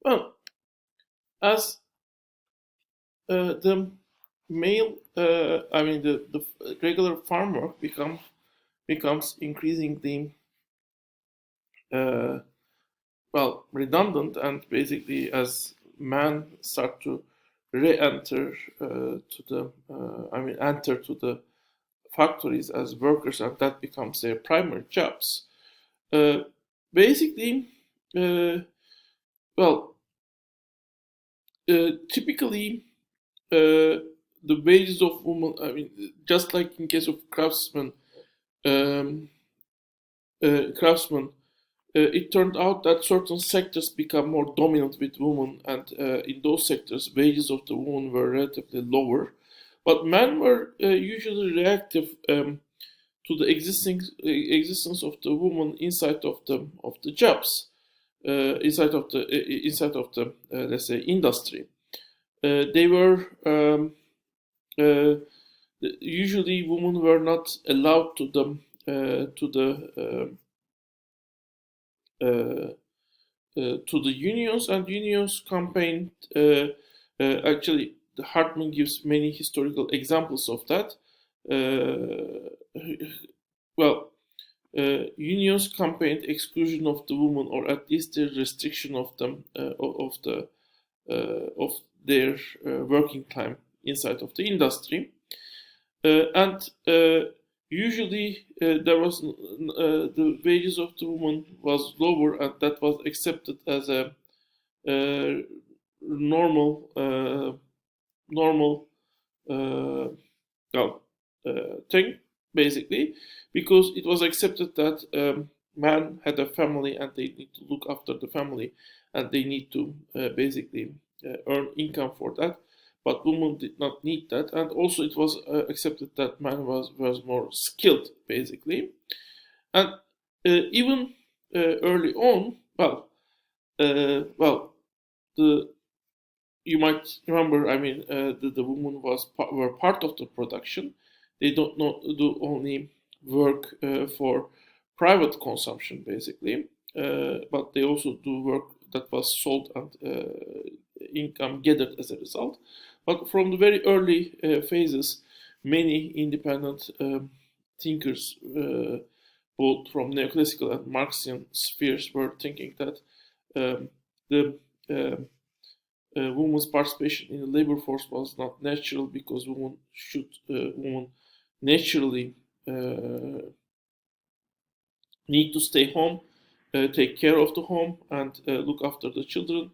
Well, as the male, I mean the regular farm work becomes increasingly uh, redundant, and basically as man start to re-enter to the enter to the factories as workers, and that becomes their primary jobs. Uh, basically, uh, well, typically the wages of women. I mean, just like in case of um, craftsmen, it turned out that certain sectors become more dominant with women, and in those sectors, wages of the women were relatively lower. But men were usually reactive to the existence of the woman inside of the jobs, inside of the let's say industry. They were uh, usually women were not allowed uh, to the unions, and unions campaigned. Actually, the Hartman gives many historical examples of that. Well, unions campaigned exclusion of the women, or at least the restriction of them of their working time inside of the industry. And usually there was the wages of the woman was lower, and that was accepted as a normal normal uh, well, thing, basically, because it was accepted that man had a family and they need to look after the family, and they need to basically earn income for that. But women did not need that, and also it was accepted that man was more skilled, basically. And even early on, well, the you might remember, I mean, the women were part of the production. They don't not do only work for private consumption, basically, but they also do work that was sold, and income gathered as a result. But from the very early phases, many independent thinkers, both from neoclassical and Marxian spheres, were thinking that the um women's participation in the labor force was not natural, because women naturally uh, need to stay home, take care of the home, and look after the children.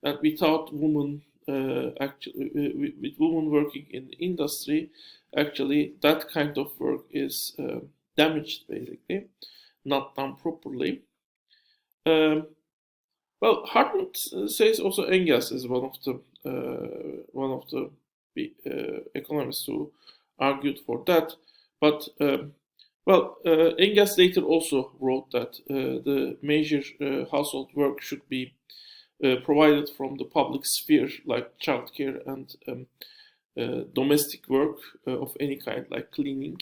And without women, with women working in the industry, actually that kind of work is damaged, basically, not done properly. Um, Well, Hartmut says also Engels is one of the economists who argued for that. But Engels later also wrote that the major household work should be provided from the public sphere, like childcare and domestic work of any kind, like cleaning,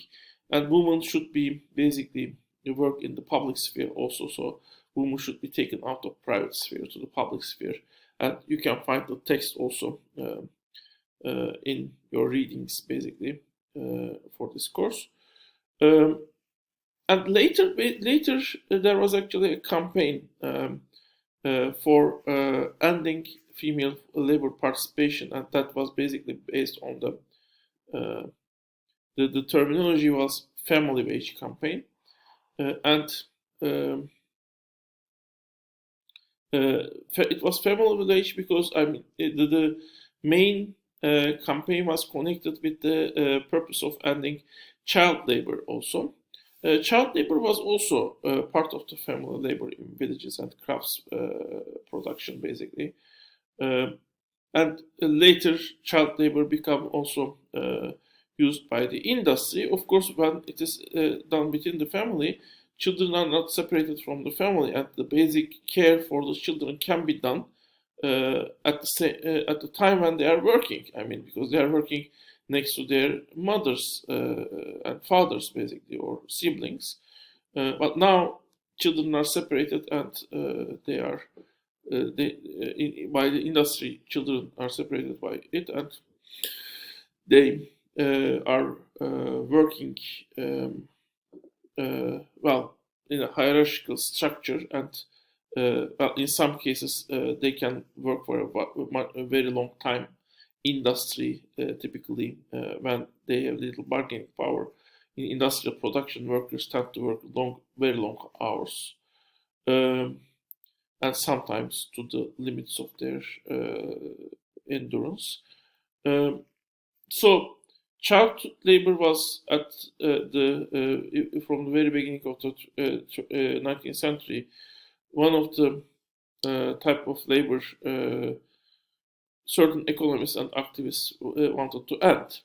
and women should be basically work in the public sphere also. So women should be taken out of private sphere to the public sphere, and you can find the text also in your readings, basically, for this course. Um, and later there was actually a campaign for ending female labor participation, and that was basically based on uh, the terminology was family wage campaign, and um, it was family wage because I mean the main campaign was connected with the purpose of ending child labor also. Child labor was also part of the family labor in villages and crafts production, basically. Um and later child labor become also used by the industry. Of course, when it is done within the family, children are not separated from the family, and the basic care for the children can be done at the time when they are working. I mean, because they are working next to their mothers and fathers, basically, or siblings. But now children are separated, and they are by the industry, children are separated by it, and they are working well in a hierarchical structure, and well, in some cases they can work for a very long time. Industry typically, when they have little bargaining power, in industrial production, workers tend to work very long hours, um, and sometimes to the limits of their endurance. Um, so child labor was at the from the very beginning of the 19th century one of the type of labor certain economists and activists wanted to end.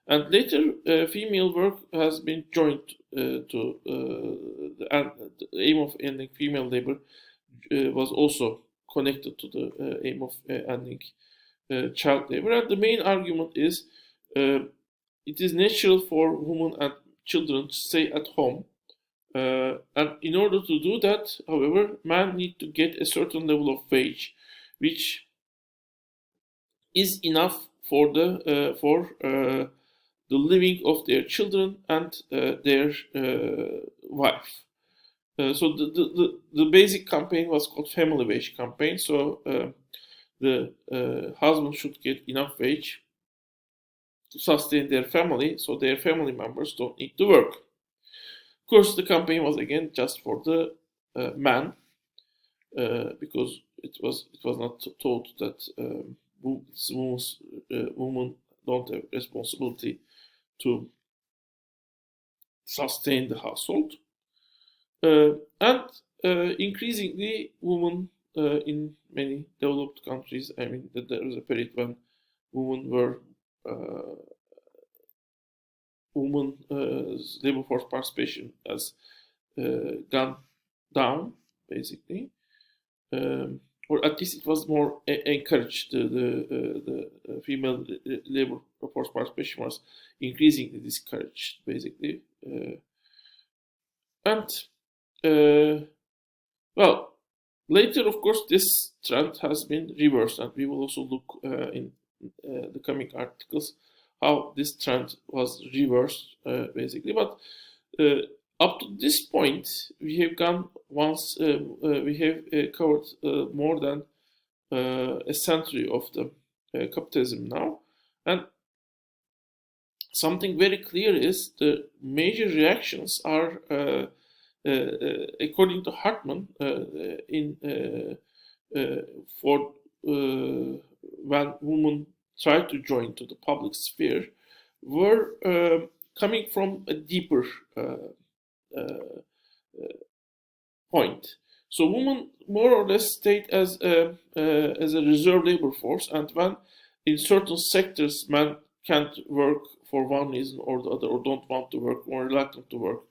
And later, female work has been joined to the aim of ending female labor was also connected to the aim of ending child labor. And the main argument is it is natural for women and children to stay at home. And in order to do that, however, men need to get a certain level of wage, which is enough for the living of their children and their wife. So the basic campaign was called family wage campaign. So the husband should get enough wage to sustain their family, so their family members don't need to work. Of course, the campaign was again just for the man, because it was not taught that women don't have responsibility to sustain the household, and increasingly women in many developed countries. I mean, there was a period when women were labor force participation has gone down, basically, or at least it was more encouraged. The female labor force participation was increasingly discouraged, basically, and well, later, of course, this trend has been reversed, and we will also look in the coming articles how this trend was reversed, basically. But up to this point, we have gone once. We have covered more than a century of the capitalism now, and something very clear is the major reactions are, according to Hartman, for when women tried to join to the public sphere, were coming from a deeper point. So women more or less stayed as a reserve labor force, and when in certain sectors men can't work for one reason or the other, or don't want to work, or reluctant to work,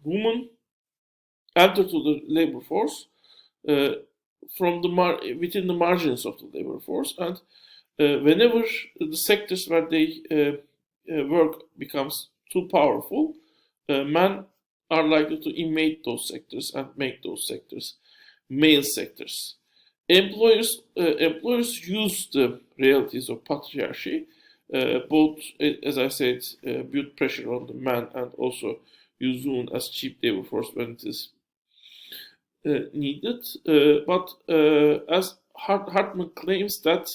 women enter to the labor force from within the margins of the labor force, and whenever the sectors where they work becomes too powerful, men are likely to invade those sectors and make those sectors male sectors. Employers use the realities of patriarchy, both, as I said, build pressure on the man and also use women as cheap labor force when it is needed. But as Hartman claims that,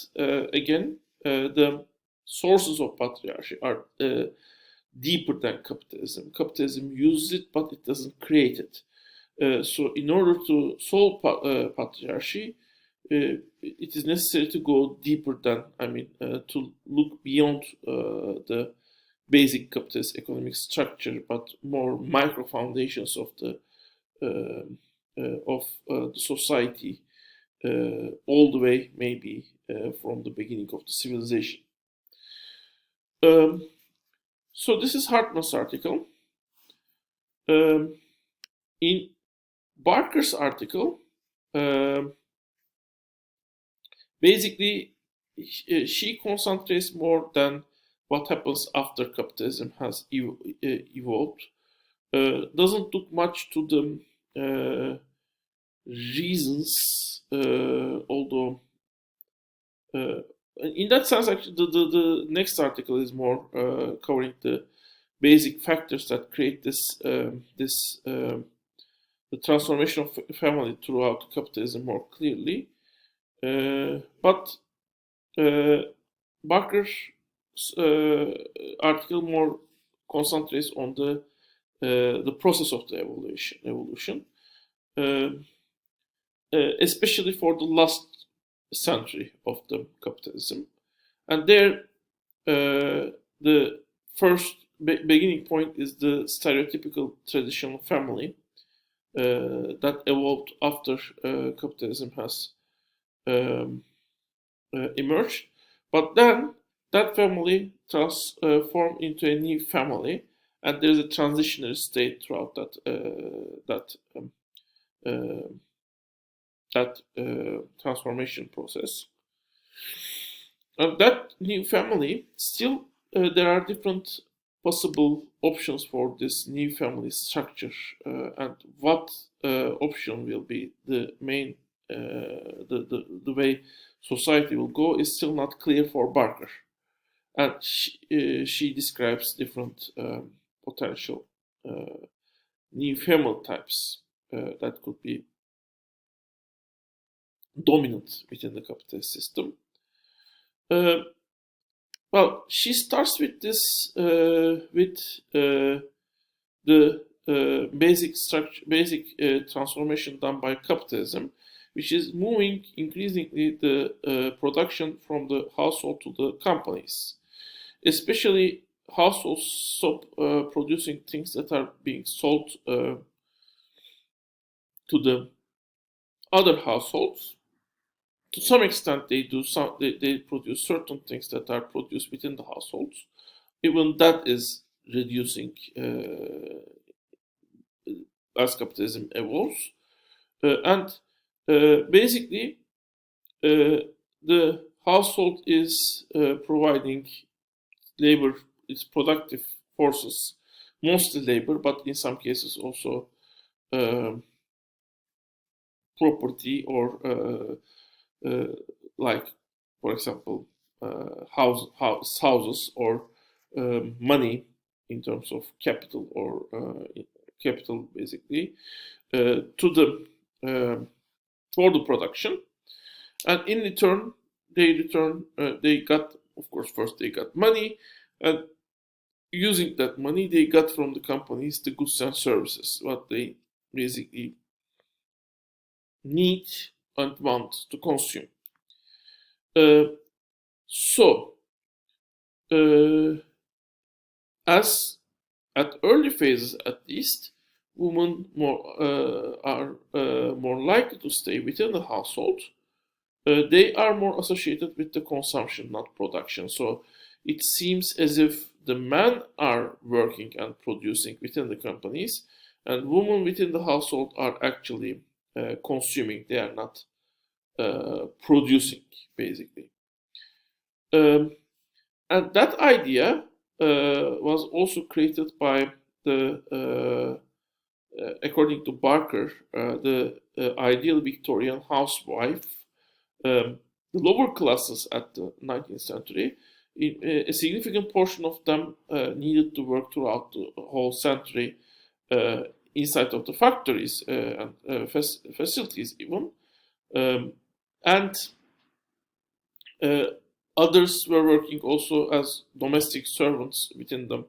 again, the sources of patriarchy are deeper than capitalism. Capitalism uses it, but it doesn't create it. So in order to solve patriarchy, it is necessary to go deeper than, to look beyond the basic capitalist economic structure, but more micro foundations of the society, all the way maybe from the beginning of the civilization. So this is Hartman's article. In Barker's article, basically, she concentrates more than what happens after capitalism has evolved. Doesn't look much to the reasons, although in that sense, actually, the next article is more covering the basic factors that create the transformation of family throughout capitalism more clearly. But Barker's article more concentrates on the process of the evolution, especially for the last century of the capitalism, and there the first beginning point is the stereotypical traditional family that evolved after capitalism has emerged, but then that family transformed into a new family, and there's a transitionary state throughout that transformation process. And that new family, still there are different possible options for this new family structure, and what option will be the main the way society will go is still not clear for Barker, and she describes different potential new family types that could be dominant within the capitalist system. Well, she starts with this with the basic structure, basic transformation done by capitalism, which is moving increasingly the production from the household to the companies, especially households stop producing things that are being sold to the other households. To some extent, they produce certain things that are produced within the households. Even that is reducing as capitalism evolves, and basically the household is providing labor, its productive forces, mostly labor, but in some cases also property or like, for example, houses or money in terms of capital or capital, basically, to the for the production, and in return they got, of course, first they got money, and using that money they got from the companies the goods and services what they basically need and want to consume. So, as at early phases at least, women are more likely to stay within the household. They are more associated with the consumption, not production. So it seems as if the men are working and producing within the companies, and women within the household are actually consuming. They are not producing, basically. And that idea was also created by according to Barker, the ideal Victorian housewife. The lower classes at the 19th century, a significant portion of them needed to work throughout the whole century inside of the factories and facilities even. And others were working also as domestic servants within the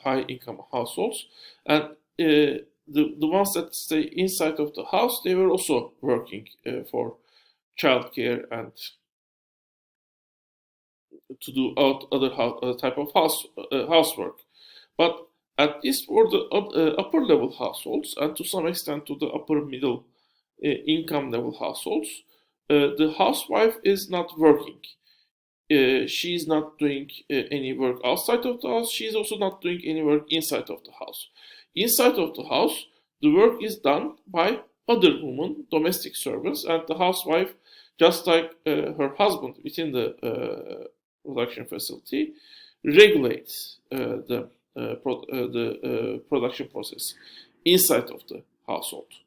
high income households, and the ones that stay inside of the house, they were also working for childcare and to do other type of housework. But at least for the upper level households, and to some extent to the upper middle income level households, the housewife is not working. She's not doing any work outside of the house. She's also not doing any work inside of the house. Inside of the house, the work is done by other women, domestic servants, and the housewife, just like her husband within the production facility, regulates the production process inside of the household.